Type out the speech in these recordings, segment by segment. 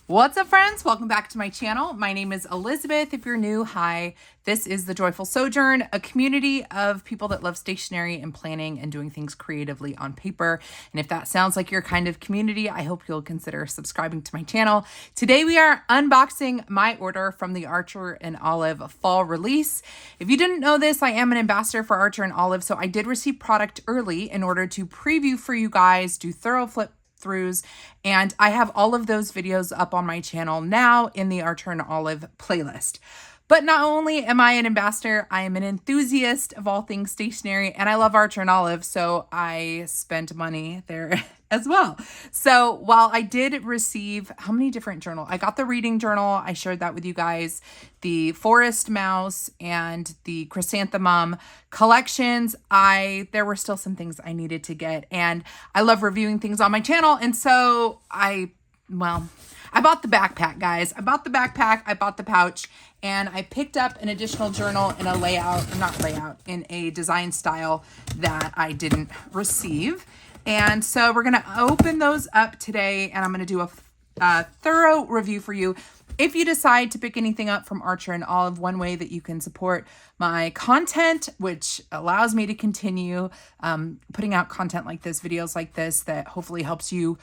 What's up, friends? Welcome back to my channel. My name is Elizabeth. If you're new, hi. This is The Joyful Sojourn, a community of people that love stationery and planning and doing things creatively on paper. And if that sounds like your kind of community, I hope you'll consider subscribing to my channel. Today we are unboxing my order from the Archer and Olive fall release. If you didn't know this, I am an ambassador for Archer and Olive, so I did receive product early in order to preview for you guys, do thorough flip throughs, and I have all of those videos up on my channel now in the Archer and Olive playlist. But not only am I an ambassador, I am an enthusiast of all things stationery, and I love Archer and Olive, so I spent money there as well. So while I did receive, how many different journals? I got the reading journal, I shared that with you guys, the Forest Mouse and the Chrysanthemum collections. There were still some things I needed to get, and I love reviewing things on my channel, and so I bought the backpack, guys. I bought the backpack, I bought the pouch, and I picked up an additional journal in in a design style that I didn't receive. And so we're gonna open those up today, and I'm gonna do a thorough review for you. If you decide to pick anything up from Archer and Olive, one way that you can support my content, which allows me to continue putting out content like this, videos like this, that hopefully helps you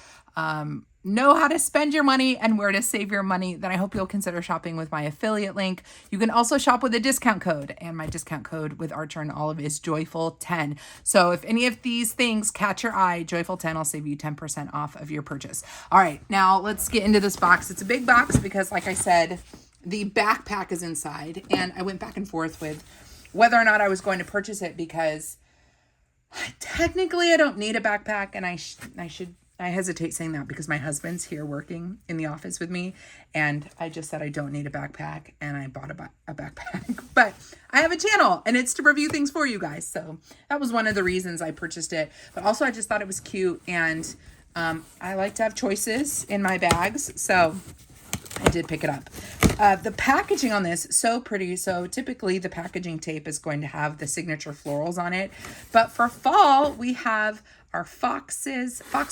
know how to spend your money and where to save your money, then I hope you'll consider shopping with my affiliate link. You can also shop with a discount code, and my discount code with Archer and Olive is Joyful10. So if any of these things catch your eye, Joyful10 will save you 10% off of your purchase. All right, now let's get into this box. It's a big box because, like I said, the backpack is inside, and I went back and forth with whether or not I was going to purchase it because technically I don't need a backpack, and I hesitate saying that because my husband's here working in the office with me, and I just said I don't need a backpack, and I bought a backpack. But I have a channel, and it's to review things for you guys. So that was one of the reasons I purchased it. But also I just thought it was cute, and I like to have choices in my bags, so I did pick it up. The packaging on this, so pretty. So typically the packaging tape is going to have the signature florals on it. But for fall, we have our fox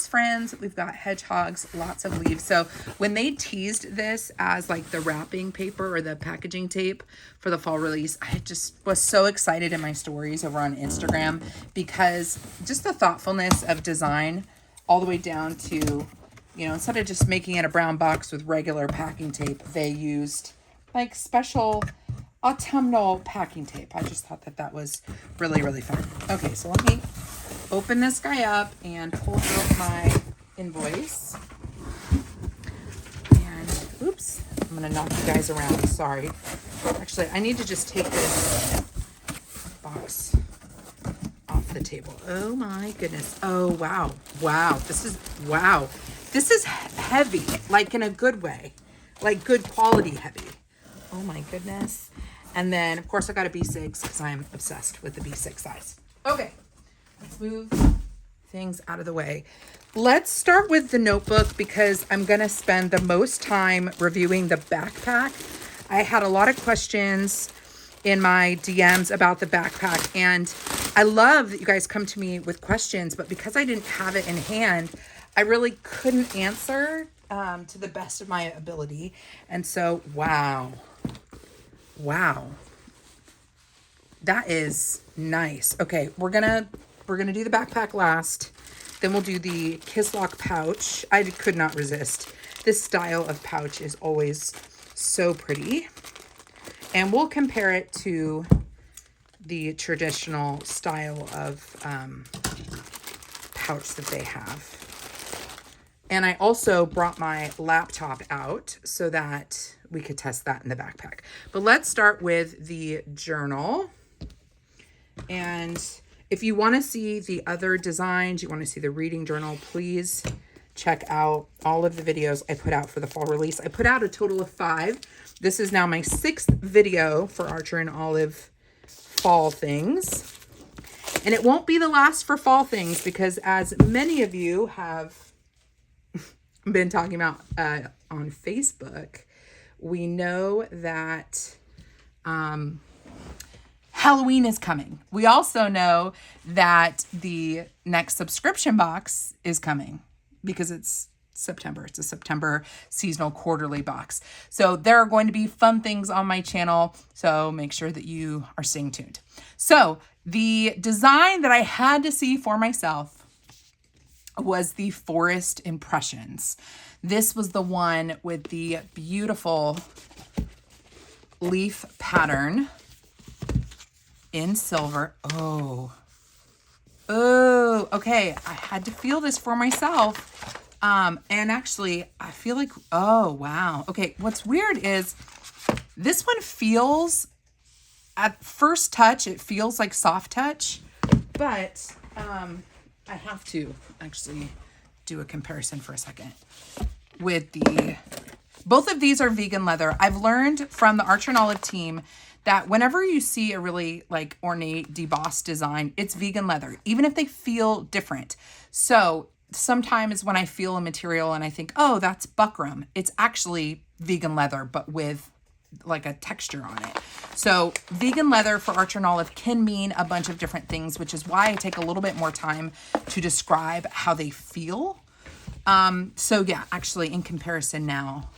friends, we've got hedgehogs, lots of leaves. So when they teased this as like the wrapping paper or the packaging tape for the fall release, I just was so excited in my stories over on Instagram because just the thoughtfulness of design all the way down to, you know, instead of just making it a brown box with regular packing tape, they used like special autumnal packing tape. I just thought that was really, really fun. Okay, so let me open this guy up and pull out my invoice. And oops, I'm gonna knock you guys around, sorry. Actually, I need to just take this box off the table. Oh my goodness. Oh, wow. Wow, this is heavy, like in a good way, like good quality heavy. Oh my goodness. And then of course I got a B6 because I'm obsessed with the B6 size. Okay. Let's move things out of the way. Let's start with the notebook because I'm going to spend the most time reviewing the backpack. I had a lot of questions in my DMs about the backpack, and I love that you guys come to me with questions, but because I didn't have it in hand, I really couldn't answer to the best of my ability. And so, wow. That is nice. Okay, we're gonna do the backpack last, then we'll do the Kislock pouch. I could not resist. This style of pouch is always so pretty. And we'll compare it to the traditional style of pouch that they have. And I also brought my laptop out so that we could test that in the backpack. But let's start with the journal. And if you want to see the other designs, you want to see the reading journal, please check out all of the videos I put out for the fall release. I put out a total of 5. This is now my 6th video for Archer and Olive fall things. And it won't be the last for fall things because, as many of you have been talking about on Facebook, we know that Halloween is coming. We also know that the next subscription box is coming because it's September. It's a September seasonal quarterly box. So there are going to be fun things on my channel. So make sure that you are staying tuned. So the design that I had to see for myself was the Forest Impressions. This was the one with the beautiful leaf pattern in silver. Oh, okay. I had to feel this for myself. And actually, I feel like, oh, wow. Okay, what's weird is this one feels, at first touch, it feels like soft touch, but I have to actually do a comparison for a second with both of these are vegan leather. I've learned from the Archer and Olive team that whenever you see a really like ornate debossed design, it's vegan leather, even if they feel different. So sometimes when I feel a material and I think, oh, that's buckram, it's actually vegan leather, but with like a texture on it. So vegan leather for Archer and Olive can mean a bunch of different things, which is why I take a little bit more time to describe how they feel. So yeah, actually in comparison now,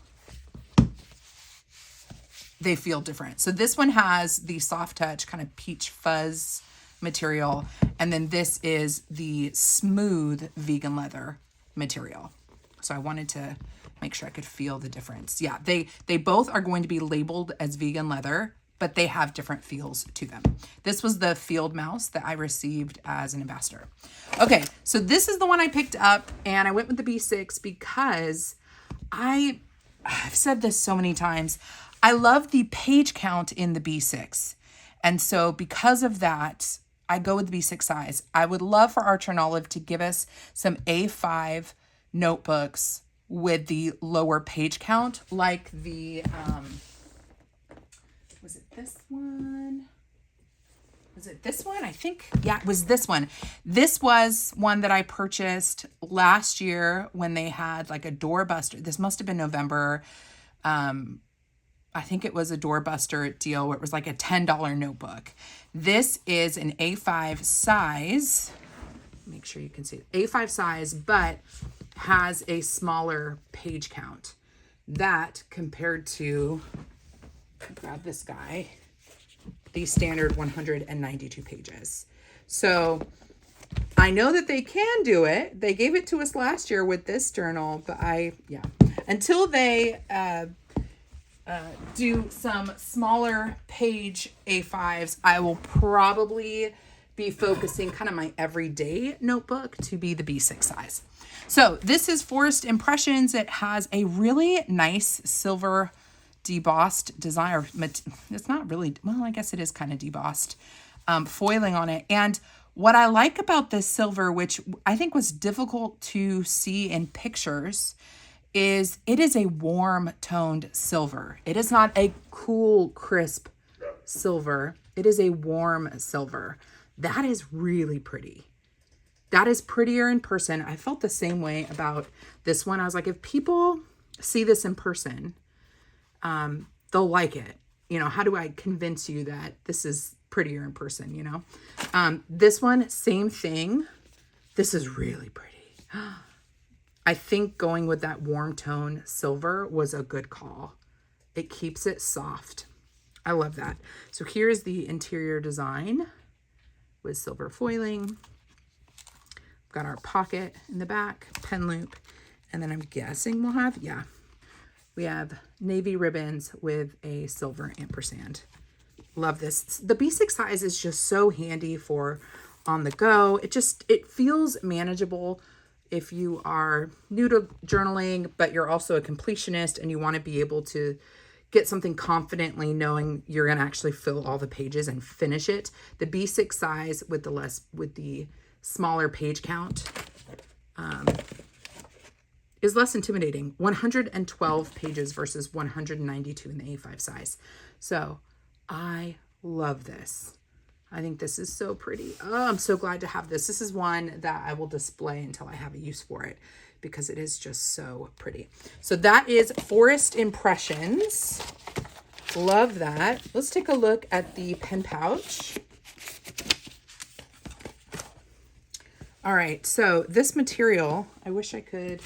they feel different. So this one has the soft touch kind of peach fuzz material. And then this is the smooth vegan leather material. So I wanted to make sure I could feel the difference. Yeah, they both are going to be labeled as vegan leather, but they have different feels to them. This was the field mouse that I received as an ambassador. Okay, so this is the one I picked up, and I went with the B6 because I've said this so many times. I love the page count in the B6. And so because of that, I go with the B6 size. I would love for Archer and Olive to give us some A5 notebooks with the lower page count, like the, was it this one? Was it this one? I think, yeah, it was this one. This was one that I purchased last year when they had like a doorbuster. This must have been November. I think it was a doorbuster deal where it was like a $10 notebook. This is an A5 size. Make sure you can see it. A5 size, but has a smaller page count. That compared to, grab this guy, the standard 192 pages. So I know that they can do it. They gave it to us last year with this journal, but until they do some smaller page A5s, I will probably be focusing kind of my everyday notebook to be the B6 size. So this is Forest Impressions. It has a really nice silver debossed design. It's not really, well, I guess it is kind of debossed foiling on it. And what I like about this silver, which I think was difficult to see in pictures, is it is a warm toned silver. It is not a cool, crisp silver. It is a warm silver. That is really pretty. That is prettier in person. I felt the same way about this one. I was like, if people see this in person, they'll like it. You know, how do I convince you that this is prettier in person, you know? This one, same thing. This is really pretty. I think going with that warm tone silver was a good call. It keeps it soft. I love that. So here's the interior design with silver foiling. Got our pocket in the back, pen loop, and then I'm guessing we'll have, we have navy ribbons with a silver ampersand. Love this. The B6 size is just so handy for on the go. It feels manageable if you are new to journaling, but you're also a completionist and you want to be able to get something confidently knowing you're going to actually fill all the pages and finish it. The B6 size with the smaller page count is less intimidating. 112 pages versus 192 in the A5 size. So I love this. I think this is so pretty. Oh, I'm so glad to have this. This is one that I will display until I have a use for it because it is just so pretty. So that is Forest Impressions. Love that. Let's take a look at the pen pouch. All right, so this material, I wish I could,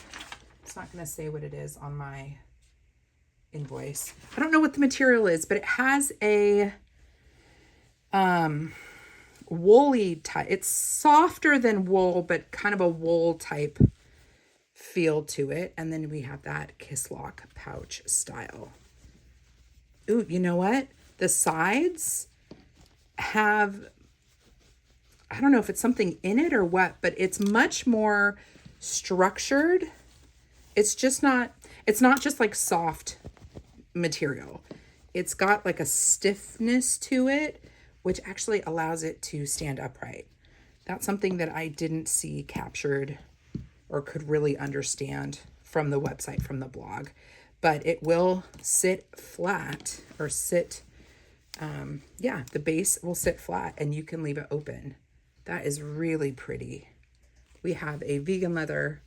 it's not going to say what it is on my invoice. I don't know what the material is, but it has a woolly type. It's softer than wool, but kind of a wool type feel to it. And then we have that kiss lock pouch style. Ooh, you know what? The sides have, I don't know if it's something in it or what, but it's much more structured. It's not just like soft material. It's got like a stiffness to it, which actually allows it to stand upright. That's something that I didn't see captured or could really understand from the website, from the blog. But it will sit flat or sit, the base will sit flat and you can leave it open. That is really pretty. We have a vegan leather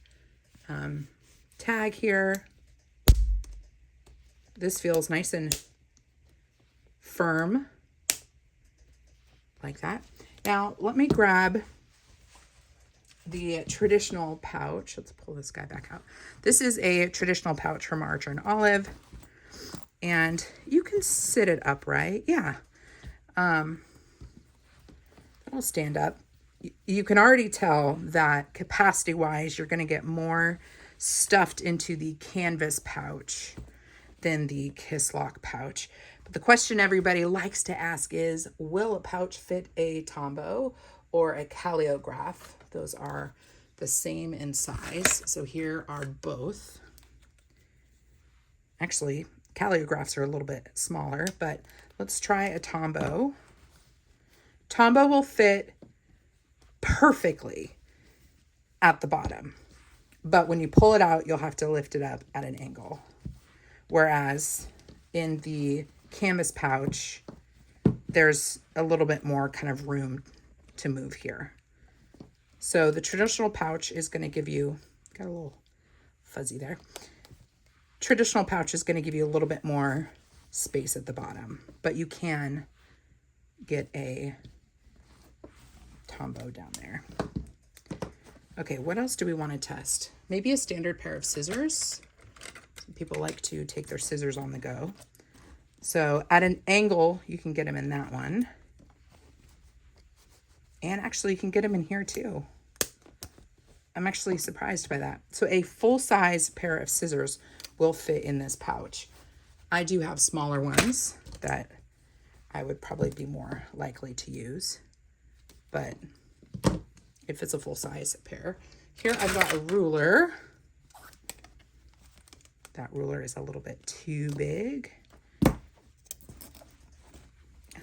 tag here. This feels nice and firm like that. Now let me grab the traditional pouch. Let's pull this guy back out. This is a traditional pouch from Archer and Olive, and you can sit it upright. Yeah. It'll stand up. You can already tell that capacity wise, you're going to get more stuffed into the canvas pouch than the kiss lock pouch. But the question everybody likes to ask is, will a pouch fit a Tombow or a Calliograph? Those are the same in size. So here are both. Actually, Calligraphs are a little bit smaller, but let's try a Tombow. Tombow will fit perfectly at the bottom, but when you pull it out, you'll have to lift it up at an angle. Whereas in the canvas pouch, there's a little bit more kind of room to move here. So the traditional pouch is going to give you, got a little fuzzy there. Traditional pouch is going to give you a little bit more space at the bottom, but you can get a Tombow down there. Okay, what else do we want to test? Maybe a standard pair of scissors. Some people like to take their scissors on the go. So at an angle, you can get them in that one. And actually, you can get them in here too. I'm actually surprised by that. So a full-size pair of scissors will fit in this pouch. I do have smaller ones that I would probably be more likely to use, but if it's a full-size pair. Here I've got a ruler. That ruler is a little bit too big, and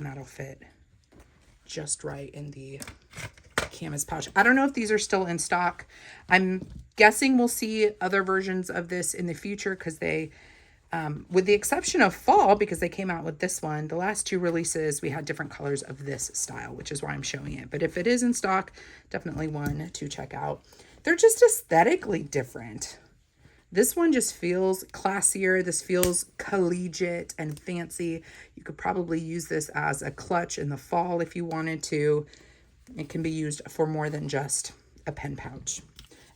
that'll fit just right in the canvas pouch. I don't know if these are still in stock. I'm guessing we'll see other versions of this in the future because they, with the exception of fall, because they came out with this one, the last two releases, we had different colors of this style, which is why I'm showing it. But if it is in stock, definitely one to check out. They're just aesthetically different. This one just feels classier. This feels collegiate and fancy. You could probably use this as a clutch in the fall if you wanted to. It can be used for more than just a pen pouch.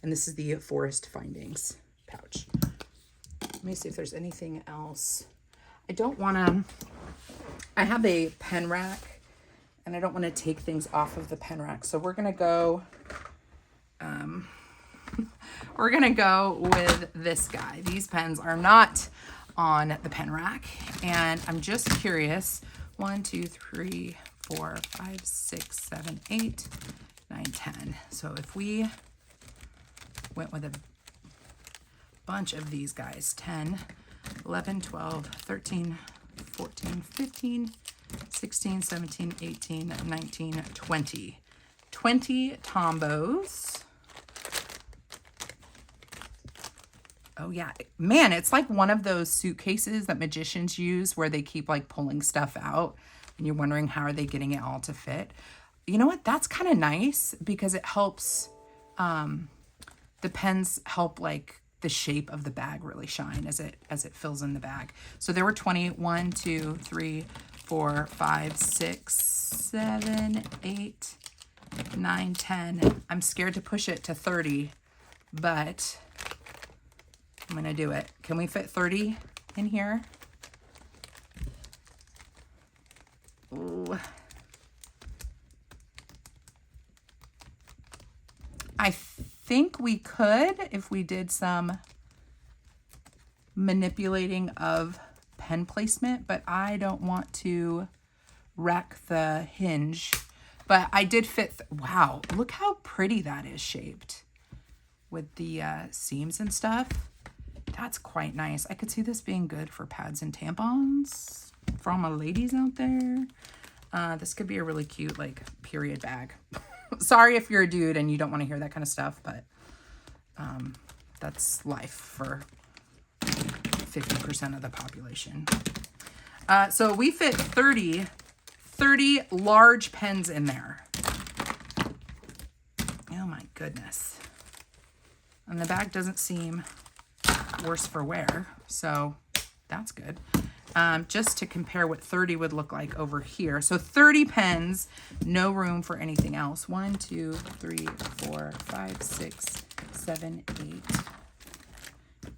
And this is the Forest Findings pouch. Let me see if there's anything else. I have a pen rack and I don't want to take things off of the pen rack. So we're going to go, with this guy. These pens are not on the pen rack. And I'm just curious, 1, 2, 3, 4, 5, 6, 7, 8, 9, 10. So if we went with a bunch of these guys, 10, 11, 12, 13, 14, 15, 16, 17, 18, 19, 20. 20 Tombows. Oh yeah, man, it's like one of those suitcases that magicians use where they keep like pulling stuff out and you're wondering how are they getting it all to fit. You know what? That's kind of nice because it helps, the pens help like the shape of the bag really shine as it fills in the bag. So there were 20, 1, 2, 3, 4, 5, 6, 7, 8, 9, 10. I'm scared to push it to 30, but I'm going to do it. Can we fit 30 in here? Ooh. I think we could if we did some manipulating of pen placement, but I don't want to wreck the hinge. But I did fit, wow, look how pretty that is shaped with the seams and stuff. That's quite nice. I could see this being good for pads and tampons for all my ladies out there. This could be a really cute, like, period bag. Sorry if you're a dude and you don't want to hear that kind of stuff, but that's life for 50% of the population. So we fit 30 large pens in there. Oh my goodness. And the bag doesn't seem worse for wear, so that's good. Just to compare what 30 would look like over here. So 30 pens, no room for anything else. 1, 2, 3, 4, 5, 6, 7, 8,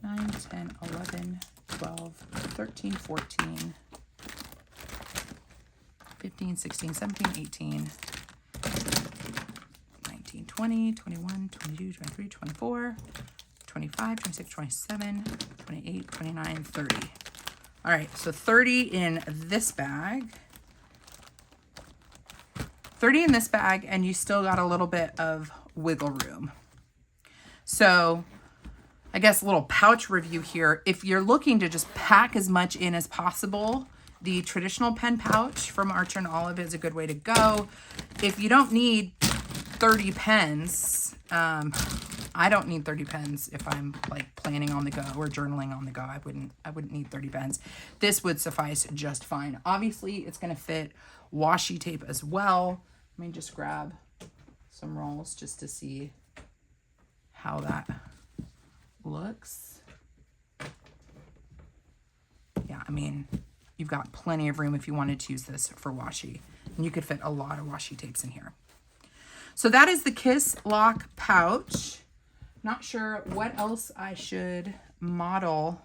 9, 10, 11, 12, 13, 14, 15, 16, 17, 18, 19, 20, 21, 22, 23, 24, 25, 26, 27, 28, 29, 30. All right, so 30 in this bag. 30 in this bag, and you still got a little bit of wiggle room. So I guess a little pouch review here. If you're looking to just pack as much in as possible, the traditional pen pouch from Archer and Olive is a good way to go. If you don't need 30 pens, I don't need 30 pens if I'm like planning on the go or journaling on the go. I wouldn't need 30 pens. This would suffice just fine. Obviously, it's going to fit washi tape as well. Let me just grab some rolls just to see how that looks. Yeah, I mean, you've got plenty of room if you wanted to use this for washi. And you could fit a lot of washi tapes in here. So that is the Kiss Lock pouch. Not sure what else I should model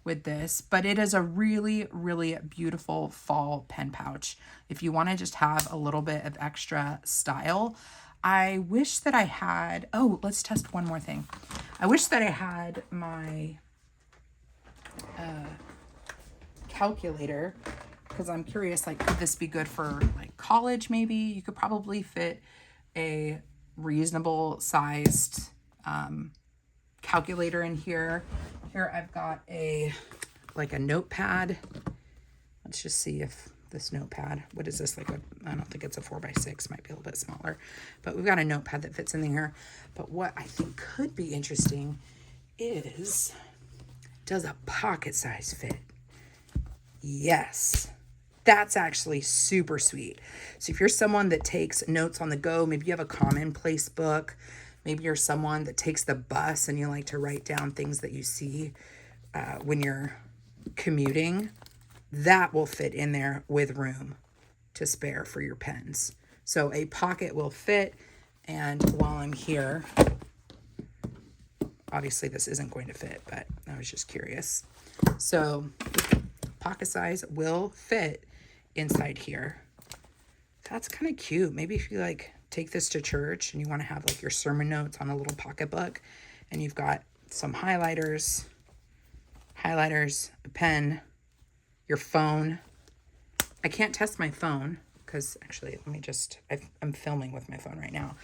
with this, but it is a really, really beautiful fall pen pouch. If you want to just have a little bit of extra style. I wish that I had, oh, let's test one more thing. I wish that I had my calculator, because I'm curious, like, could this be good for like college maybe? You could probably fit a reasonable sized calculator in here. Here I've got a notepad. Let's just see if this notepad, what is this, like a, I don't think it's a 4x6, might be a little bit smaller, but we've got a notepad that fits in here. But what I think could be interesting is, does a pocket size fit? Yes. That's actually super sweet. So if you're someone that takes notes on the go, maybe you have a commonplace book, maybe you're someone that takes the bus and you like to write down things that you see when you're commuting, that will fit in there with room to spare for your pens. So a pocket will fit. And while I'm here, obviously this isn't going to fit, but I was just curious. So pocket size will fit inside here. That's kind of cute. Maybe if you like take this to church and you want to have like your sermon notes on a little pocketbook, and you've got some highlighters, a pen, your phone. I can't test my phone because actually, let me just, I'm filming with my phone right now.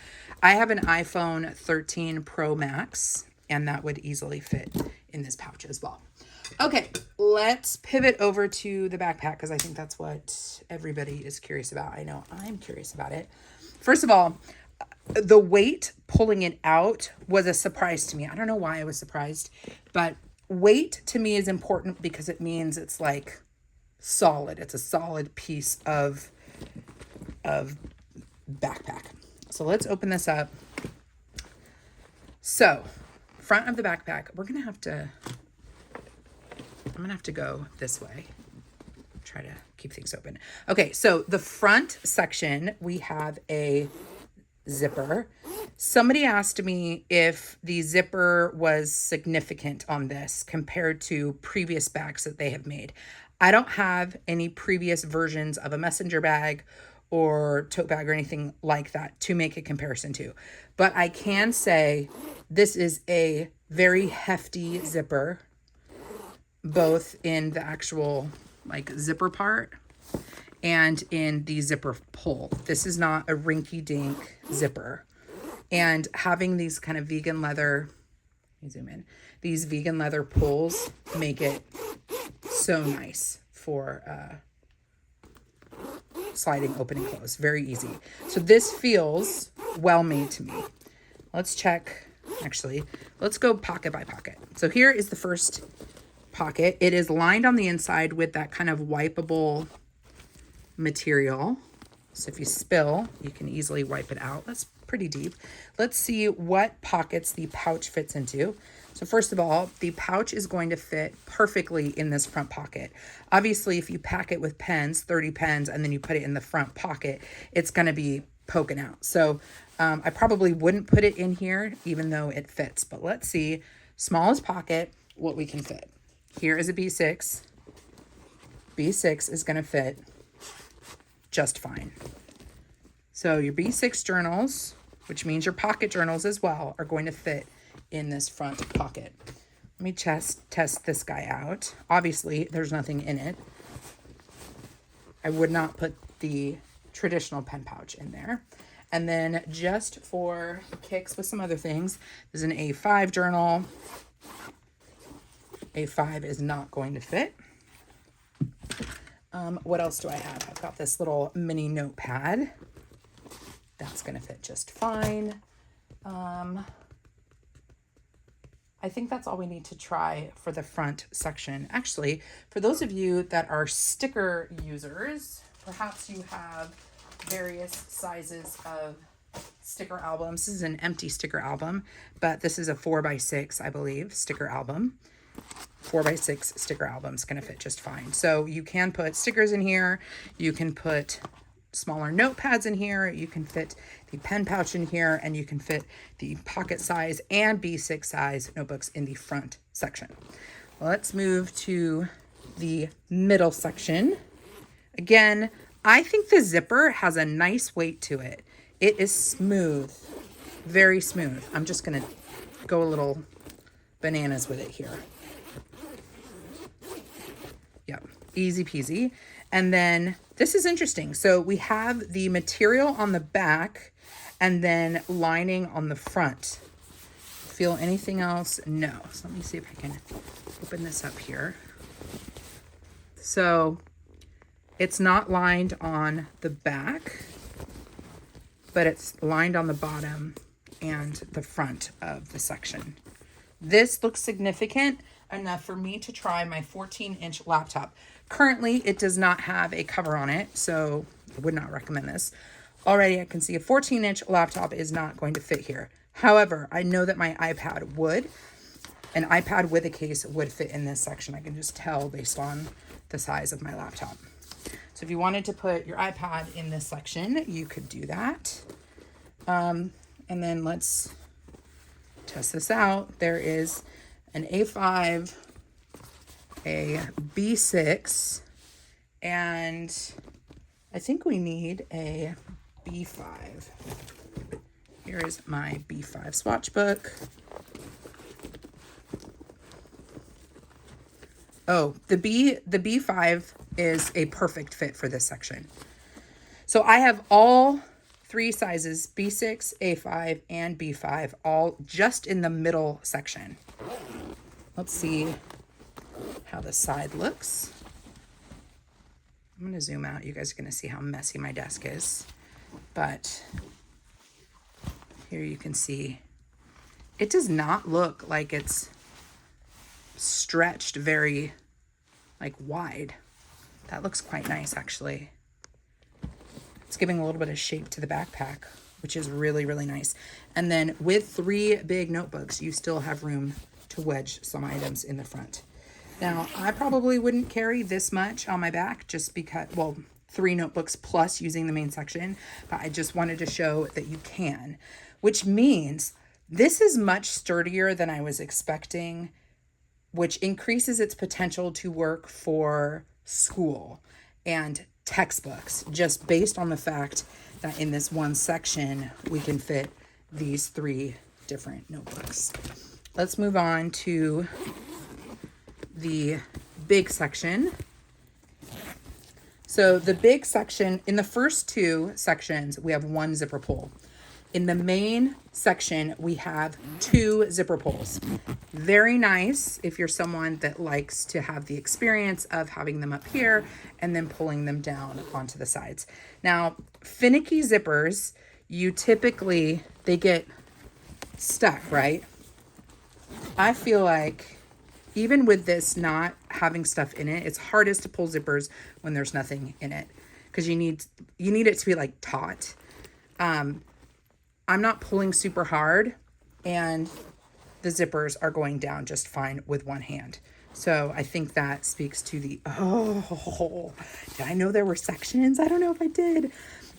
I have an iPhone 13 Pro Max, and that would easily fit in this pouch as well. Okay, let's pivot over to the backpack because I think that's what everybody is curious about. I know I'm curious about it. First of all, the weight pulling it out was a surprise to me. I don't know why I was surprised, but weight to me is important because it means it's like solid. It's a solid piece of backpack. So let's open this up. So front of the backpack, I'm gonna have to go this way. Try to keep things open. Okay, so the front section, we have a zipper. Somebody asked me if the zipper was significant on this compared to previous bags that they have made. I don't have any previous versions of a messenger bag or tote bag or anything like that to make a comparison to. But I can say this is a very hefty zipper, both in the actual like zipper part and in the zipper pull. This is not a rinky-dink zipper. And having these kind of vegan leather, let me zoom in, these vegan leather pulls make it so nice for sliding open and close. Very easy. So this feels well made to me. Let's check, actually, let's go pocket by pocket. So here is the first pocket. It is lined on the inside with that kind of wipeable material. So if you spill, you can easily wipe it out. That's pretty deep. Let's see what pockets the pouch fits into. So first of all, the pouch is going to fit perfectly in this front pocket. Obviously, if you pack it with pens, 30 pens, and then you put it in the front pocket, it's going to be poking out. So I probably wouldn't put it in here, even though it fits. But let's see, smallest pocket, what we can fit. Here is a B6. B6 is going to fit just fine. So your B6 journals, which means your pocket journals as well, are going to fit in this front pocket. Let me test this guy out. Obviously, there's nothing in it. I would not put the traditional pen pouch in there. And then just for kicks with some other things, there's an A5 journal. A5 is not going to fit. What else do I have? I've got this little mini notepad. That's going to fit just fine. I think that's all we need to try for the front section. Actually, for those of you that are sticker users, perhaps you have various sizes of sticker albums. This is an empty sticker album, but this is a 4x6, I believe, sticker album. 4x6 sticker album is going to fit just fine. So you can put stickers in here. You can put smaller notepads in here. You can fit the pen pouch in here, and you can fit the pocket size and B6 size notebooks in the front section. Let's move to the middle section. Again, I think the zipper has a nice weight to it. It is smooth, very smooth. I'm just going to go a little bananas with it here. Yep, easy peasy. And then this is interesting. So we have the material on the back and then lining on the front. Feel anything else? No. So let me see if I can open this up here. So it's not lined on the back, but it's lined on the bottom and the front of the section. This looks significant enough for me to try my 14-inch laptop. Currently, it does not have a cover on it, so I would not recommend this. Already, I can see a 14-inch laptop is not going to fit here. However, I know that my iPad would. An iPad with a case would fit in this section. I can just tell based on the size of my laptop. So if you wanted to put your iPad in this section, you could do that. And then let's test this out. There is an A5, a B6, and I think we need a B5. Here is my B5 swatch book. Oh, the B5 is a perfect fit for this section. So I have all three sizes, B6, A5, and B5, all just in the middle section. Let's see how the side looks. I'm going to zoom out. You guys are going to see how messy my desk is. But here you can see it does not look like it's stretched very like wide. That looks quite nice, actually. It's giving a little bit of shape to the backpack, which is really, really nice. And then with 3 big notebooks, you still have room to wedge some items in the front. Now, I probably wouldn't carry this much on my back just because, well, 3 notebooks plus using the main section, but I just wanted to show that you can. which means this is much sturdier than I was expecting, which increases its potential to work for school and textbooks, just based on the fact that in this one section, we can fit these 3 different notebooks. Let's move on to the big section. So the big section, in the first 2 sections, we have 1 zipper pull. In the main section, we have 2 zipper pulls. Very nice if you're someone that likes to have the experience of having them up here and then pulling them down onto the sides. Now, finicky zippers, they get stuck, right? I feel like even with this not having stuff in it, it's hardest to pull zippers when there's nothing in it, because you need it to be like taut. I'm not pulling super hard, and the zippers are going down just fine with one hand. So I think that speaks to the, did I know there were sections? I don't know if I did.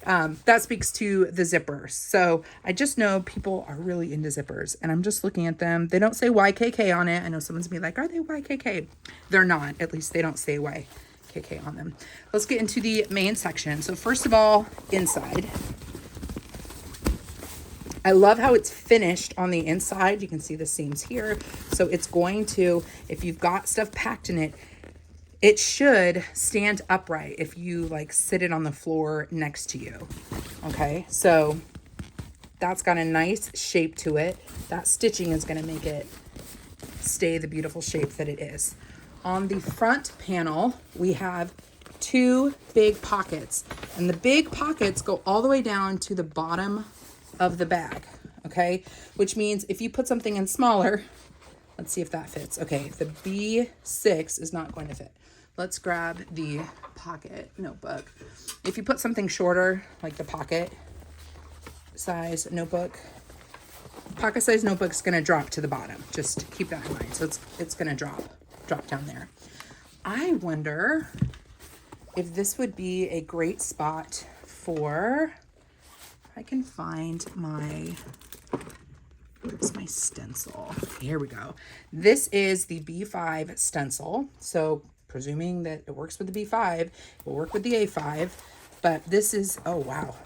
That speaks to the zippers. So I just know people are really into zippers, and I'm just looking at them. They don't say YKK on it. I know someone's gonna be like, are they YKK? They're not. At least they don't say YKK on them. Let's get into the main section. So first of all, inside. I love how it's finished on the inside. You can see the seams here. So it's going to, if you've got stuff packed in it, it should stand upright if you like sit it on the floor next to you. Okay, so that's got a nice shape to it. That stitching is going to make it stay the beautiful shape that it is. On the front panel, we have 2 big pockets, and the big pockets go all the way down to the bottom of the bag. Okay, which means if you put something in smaller, let's see if that fits. Okay, the B6 is not going to fit. Let's grab the pocket notebook. If you put something shorter, like the pocket size notebook, pocket size notebook is going to drop to the bottom. Just keep that in mind. So it's going to drop down there. I wonder if this would be a great spot for, I can find where's my stencil? Here we go. This is the B5 stencil. So presuming that it works with the B5, it will work with the A5, but this is, oh wow.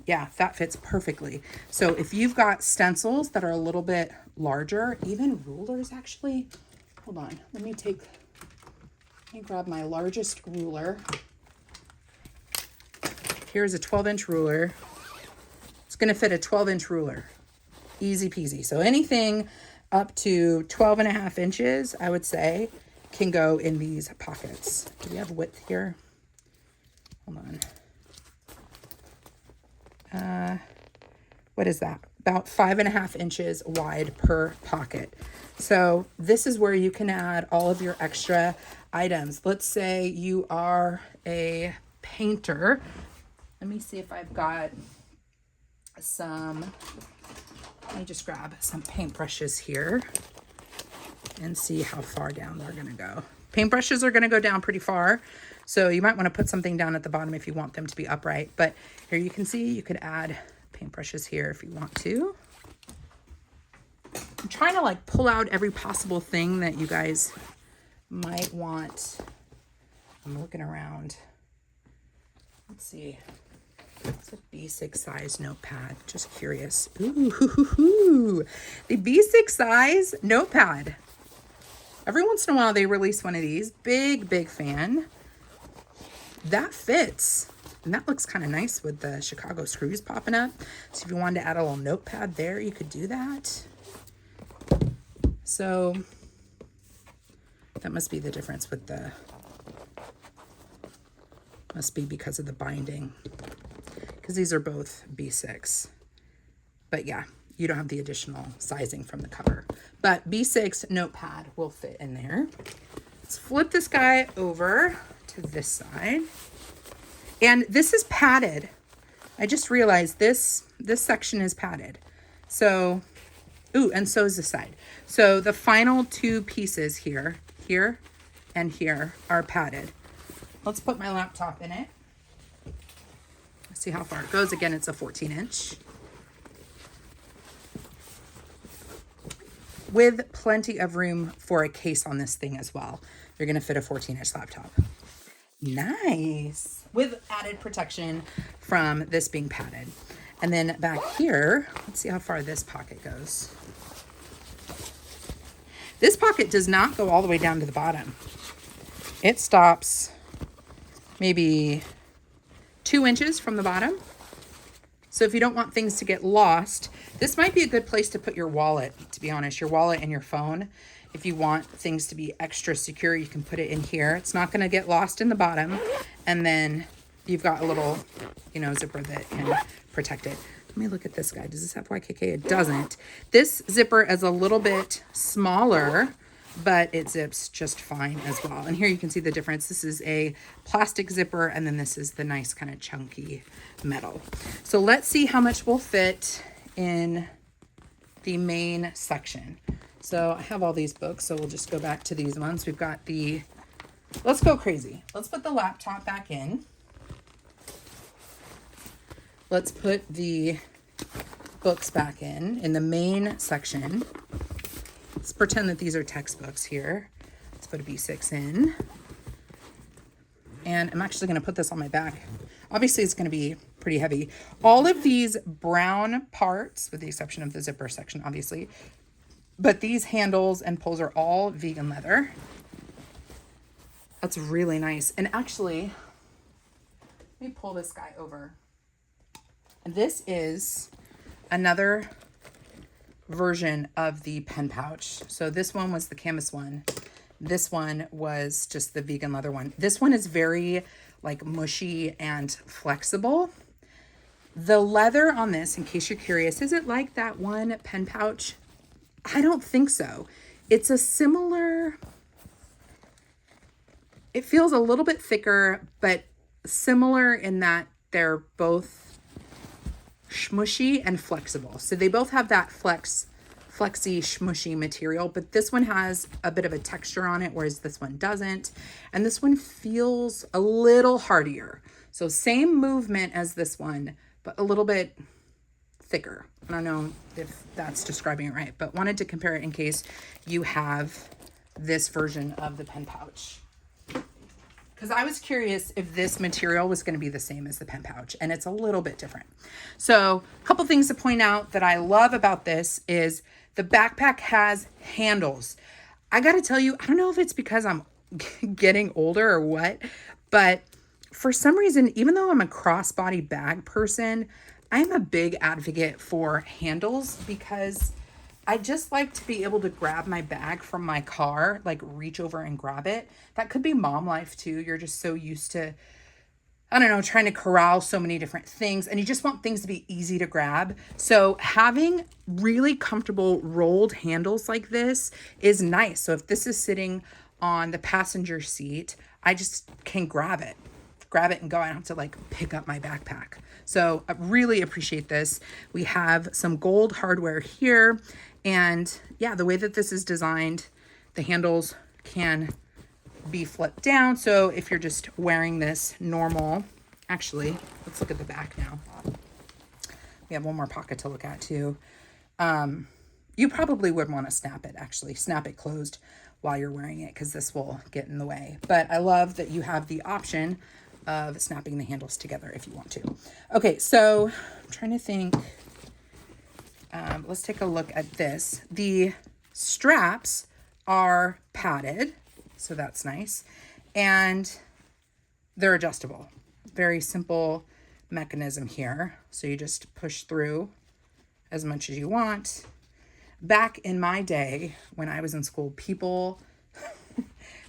Yeah, that fits perfectly. So if you've got stencils that are a little bit larger, even rulers actually, hold on, let me grab my largest ruler. Here's a 12-inch ruler. It's going to fit a 12-inch ruler. Easy peasy. So anything up to 12.5 inches, I would say, can go in these pockets. Do we have width here? Hold on. What is that? About 5.5 inches wide per pocket. So this is where you can add all of your extra items. Let's say you are a painter. Let me see if I've got let me just grab some paintbrushes here and see how far down they're gonna go. Paintbrushes are gonna go down pretty far, so you might wanna put something down at the bottom if you want them to be upright. But here you can see, you could add paintbrushes here if you want to. I'm trying to like pull out every possible thing that you guys might want. I'm looking around. Let's see. It's a B6 size notepad. Just curious. Ooh, the B6 size notepad. Every once in a while they release one of these. Big fan. That fits. And that looks kind of nice with the Chicago screws popping up. So if you wanted to add a little notepad there, you could do that. So that must be the difference with the, must be because of the binding. Because these are both B6. But yeah, you don't have the additional sizing from the cover. But B6 notepad will fit in there. Let's flip this guy over to this side. And this is padded. I just realized this section is padded. So, ooh, and so is the side. So the final 2 pieces here and here are padded. Let's put my laptop in it. See how far it goes. Again, it's a 14-inch. with plenty of room for a case on this thing as well. You're going to fit a 14-inch laptop. Nice. With added protection from this being padded. And then back here, let's see how far this pocket goes. This pocket does not go all the way down to the bottom. It stops maybe 2 inches from the bottom. So if you don't want things to get lost, this might be a good place to put your wallet, to be honest, your wallet and your phone. If you want things to be extra secure, you can put it in here. It's not going to get lost in the bottom. And then you've got a little, zipper that can protect it. Let me look at this guy. Does this have YKK? It doesn't. This zipper is a little bit smaller, but it zips just fine as well. And here you can see the difference. This is a plastic zipper, and then this is the nice kind of chunky metal. So let's see how much will fit in the main section. So I have all these books, so we'll just go back to these ones. We've got let's go crazy. Let's put the laptop back in. Let's put the books back in the main section. Let's pretend that these are textbooks here. Let's put a B6 in. And I'm actually going to put this on my back. Obviously, it's going to be pretty heavy. All of these brown parts, with the exception of the zipper section, obviously, but these handles and pulls are all vegan leather. That's really nice. And actually, let me pull this guy over. And this is another version of the pen pouch. So this one was the canvas one. This one was just the vegan leather one. This one is very like mushy and flexible. The leather on this, in case you're curious, is it like that one pen pouch? I don't think so. It's a similar, it feels a little bit thicker, but similar in that they're both smushy and flexible. So they both have that flexy, smushy material, but this one has a bit of a texture on it, whereas this one doesn't. And this one feels a little hardier. So same movement as this one, but a little bit thicker. I don't know if that's describing it right, but wanted to compare it in case you have this version of the pen pouch. Because I was curious if this material was going to be the same as the pen pouch, and it's a little bit different. So a couple things to point out that I love about this is the backpack has handles. I got to tell you, I don't know if it's because I'm getting older or what, but for some reason, even though I'm a crossbody bag person, I'm a big advocate for handles because I just like to be able to grab my bag from my car, like reach over and grab it. That could be mom life too. You're just so used to, I don't know, trying to corral so many different things and you just want things to be easy to grab. So having really comfortable rolled handles like this is nice. So if this is sitting on the passenger seat, I just can grab it and go. I don't have to like pick up my backpack. So I really appreciate this. We have some gold hardware here. And yeah, the way that this is designed, the handles can be flipped down. So if you're just wearing this normal, actually, let's look at the back now. We have one more pocket to look at too. You probably would want to snap it closed while you're wearing it because this will get in the way. But I love that you have the option of snapping the handles together if you want to. Okay, so I'm trying to think. Let's take a look at this. The straps are padded, so that's nice. And they're adjustable. Very simple mechanism here. So you just push through as much as you want. Back in my day, when I was in school, people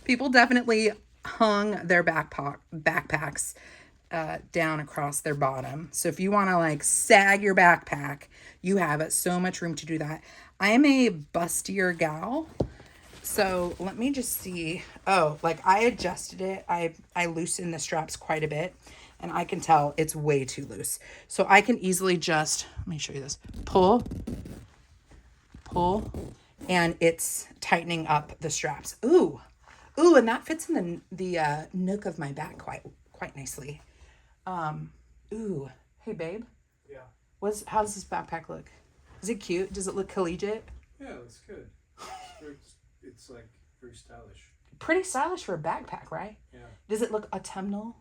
definitely hung their backpacks down across their bottom. So if you want to like sag your backpack, you have so much room to do that. I am a bustier gal. So let me just see. Oh, like I adjusted it. I loosened the straps quite a bit and I can tell it's way too loose. So I can easily just, let me show you this, pull, and it's tightening up the straps. Ooh, and that fits in the nook of my back quite nicely. Ooh, hey babe. Yeah. How does this backpack look? Is it cute? Does it look collegiate? Yeah, it looks good. It's like very stylish. Pretty stylish for a backpack, right? Yeah. Does it look autumnal?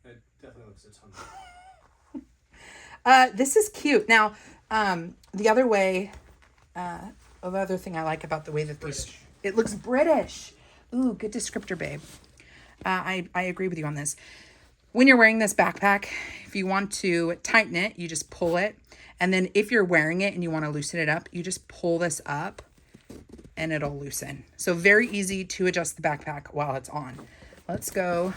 It definitely looks autumnal. This is cute. Now, the other way, the other thing I like about the way that British. it looks British. Ooh, good descriptor, babe. I agree with you on this. When you're wearing this backpack, if you want to tighten it, you just pull it. And then if you're wearing it and you want to loosen it up, you just pull this up and it'll loosen. So very easy to adjust the backpack while it's on. Let's go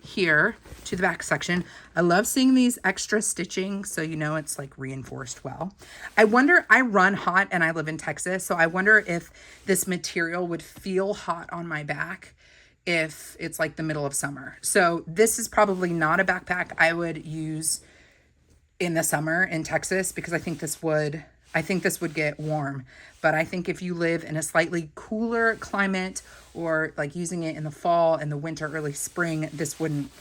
here to the back section. I love seeing these extra stitching, so you know it's like reinforced well. I wonder, I run hot and I live in Texas, so I wonder if this material would feel hot on my back if it's like the middle of summer. So this is probably not a backpack I would use in the summer in Texas, because I think this would get warm. But I think if you live in a slightly cooler climate, or like using it in the fall and the winter, early spring, this wouldn't,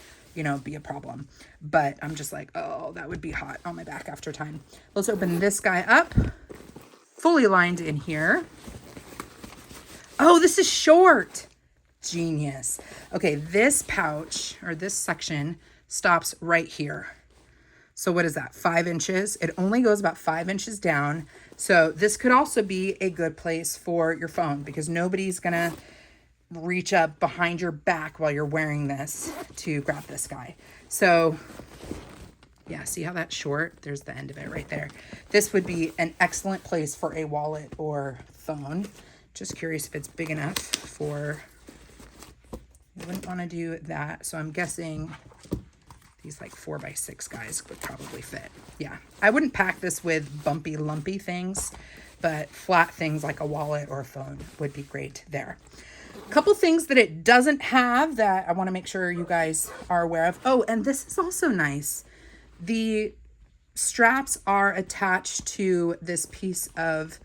be a problem. But I'm just like, oh, that would be hot on my back after time. Let's open this guy up. Fully lined in here. Oh, this is short. Genius. Okay, this pouch or this section stops right here. So what is that? 5 inches. It only goes about 5 inches down. So this could also be a good place for your phone, because nobody's going to reach up behind your back while you're wearing this to grab this guy. So yeah, see how that's short? There's the end of it right there. This would be an excellent place for a wallet or phone. Just curious if it's big enough for, you wouldn't want to do that. So I'm guessing these like 4x6 guys would probably fit. Yeah, I wouldn't pack this with bumpy, lumpy things, but flat things like a wallet or a phone would be great there. A couple things that it doesn't have that I want to make sure you guys are aware of. Oh, and this is also nice. The straps are attached to this piece of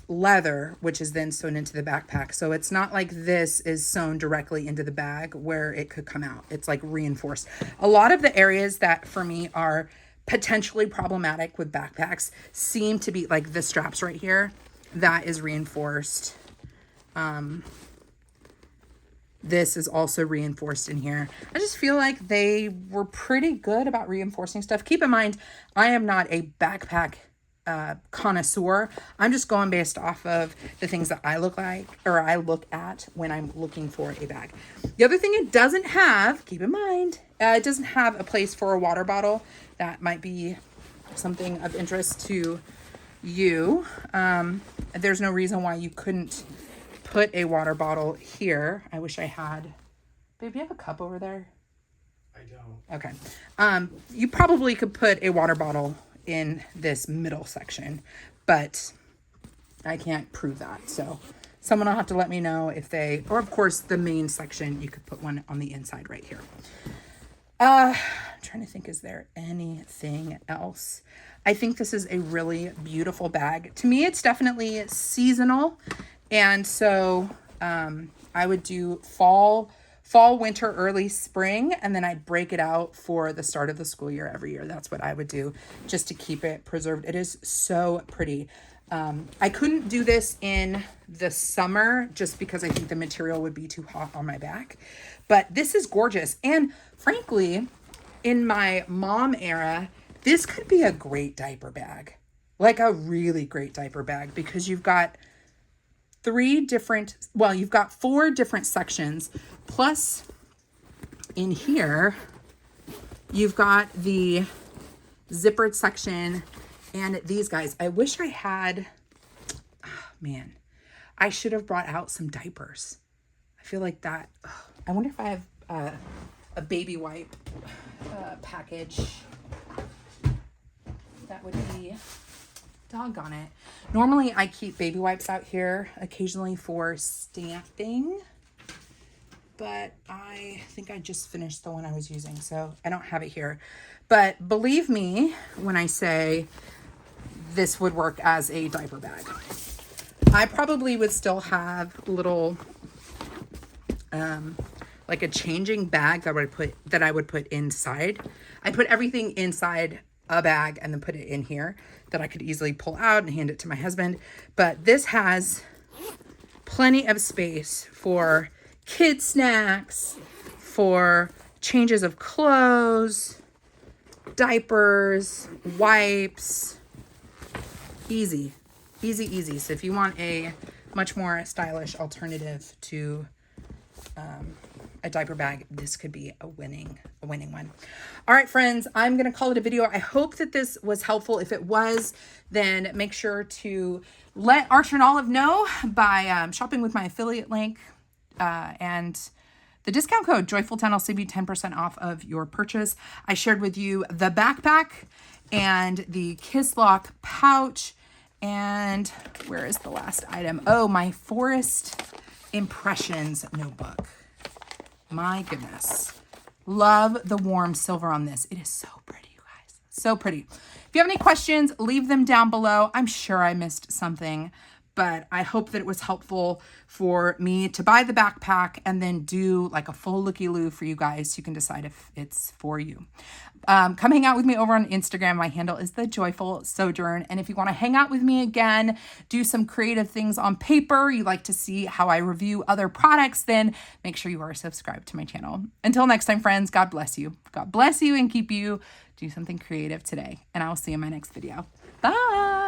leather, which is then sewn into the backpack. So it's not like this is sewn directly into the bag where it could come out. It's like reinforced. A lot of the areas that for me are potentially problematic with backpacks seem to be like the straps right here. That is reinforced. This is also reinforced in here. I just feel like they were pretty good about reinforcing stuff. Keep in mind, I am not a backpack connoisseur. I'm just going based off of the things that I look at when I'm looking for a bag. The other thing it doesn't have, keep in mind, it doesn't have a place for a water bottle. That might be something of interest to you. There's no reason why you couldn't put a water bottle here. I wish I had. Babe, do you have a cup over there? I don't. Okay. You probably could put a water bottle in this middle section, but I can't prove that. So someone will have to let me know if they, or of course the main section, you could put one on the inside right here. I'm trying to think, is there anything else? I think this is a really beautiful bag. To me, it's definitely seasonal. And so I would do fall, winter, early spring, and then I'd break it out for the start of the school year every year. That's what I would do just to keep it preserved. It is so pretty. I couldn't do this in the summer just because I think the material would be too hot on my back. But this is gorgeous. And frankly, in my mom era, this could be a great diaper bag. Like a really great diaper bag, because you've got you've got 4 different sections. Plus in here, you've got the zippered section and these guys. I wish I had, I should have brought out some diapers. I feel like that. I wonder if I have a baby wipe package. That would be, doggone it. Normally I keep baby wipes out here occasionally for stamping, but I think I just finished the one I was using, so I don't have it here. But believe me when I say this would work as a diaper bag. I probably would still have little like a changing bag that I would put inside. I put everything inside a bag and then put it in here that I could easily pull out and hand it to my husband. But this has plenty of space for kid snacks, for changes of clothes, diapers, wipes. Easy, easy, easy. So if you want a much more stylish alternative to a diaper bag, this could be a winning one. All right, friends, I'm going to call it a video. I hope that this was helpful. If it was, then make sure to let Archer and Olive know by shopping with my affiliate link, and the discount code Joyful10 will save you 10% off of your purchase. I shared with you the backpack and the Kiss Lock pouch. And where is the last item? Oh, my Forest Impressions notebook. My goodness. Love the warm silver on this. It is so pretty, you guys. So pretty. If you have any questions, leave them down below. I'm sure I missed something, but I hope that it was helpful for me to buy the backpack and then do like a full looky-loo for you guys so you can decide if it's for you. Come hang out with me over on Instagram. My handle is The Joyful Sojourn. And if you want to hang out with me again, do some creative things on paper, you like to see how I review other products, then make sure you are subscribed to my channel. Until next time, friends, God bless you. God bless you and keep you. Do something creative today. And I will see you in my next video. Bye.